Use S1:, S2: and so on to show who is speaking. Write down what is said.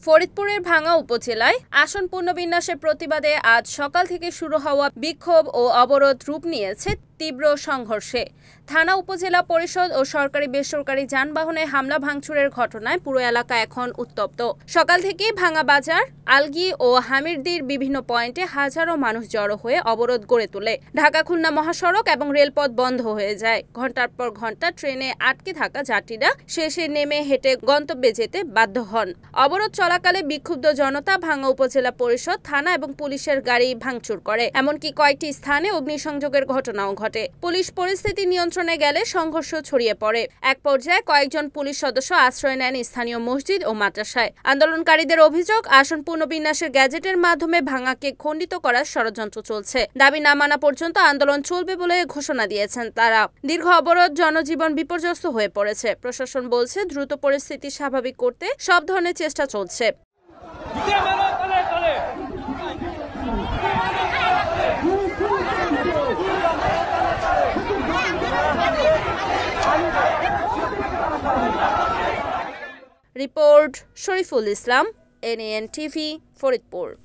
S1: ফরিদপুরের ভাঙ্গা উপজেলায় আসন পুনর্বিন্যাসের প্রতিবাদে আজ সকাল থেকে শুরু হওয়া বিক্ষোভ ও অবরোধ রূপ নিয়েছে তীব্র সংঘর্ষে। থানা, উপজেলা পরিষদ ও সরকারি বেসরকারি যানবাহনে হামলা ভাঙচুরের ঘটনায় পুরো এলাকা এখন উত্তপ্ত। সকাল থেকেই ভাঙ্গা বাজার, আলগী ও হামিরদির বিভিন্ন পয়েন্টে হাজারো মানুষ জড়ো হয়ে অবরোধ গড়ে তোলে। ঢাকা-খুলনা মহাসড়ক এবং রেলপথ বন্ধ হয়ে যায়। ঘণ্টার পর ঘণ্টা ট্রেনে আটকে থাকা যাত্রীরা শেষে নেমে হেঁটে গন্তব্যে যেতে বাধ্য হন। অবরোধ চলাকালে বিক্ষুব্ধ জনতা ভাঙ্গা উপজেলা পরিষদ, থানা এবং পুলিশের গাড়ি ভাঙচুর করে। এমনকি কয়েকটি স্থানে অগ্নিসংযোগের ঘটনাও ঘটে। পুলিশ পরিস্থিতি নিয়ন্ত্রণে গেলে সংঘর্ষ ছড়িয়ে পড়ে। এক পর্যায়ে কয়েকজন পুলিশ সদস্য আশ্রয় নেন স্থানীয় মসজিদ ও মাদ্রাসায়। আন্দোলনকারীদের অভিযোগ, আসন পুনর্বিন্যাসের গ্যাজেটের মাধ্যমে ভাঙ্গাকে খণ্ডিত করার ষড়যন্ত্র চলছে। দাবি না মানা পর্যন্ত আন্দোলন চলবে বলে ঘোষণা দিয়েছেন তারা। দীর্ঘ অবরোধ জনজীবন বিপর্যস্ত হয়ে পড়েছে। প্রশাসন বলছে, দ্রুত পরিস্থিতি স্বাভাবিক করতে সব ধরনের চেষ্টা চলছে। Report Shariful Islam, NAN TV, Faridpur.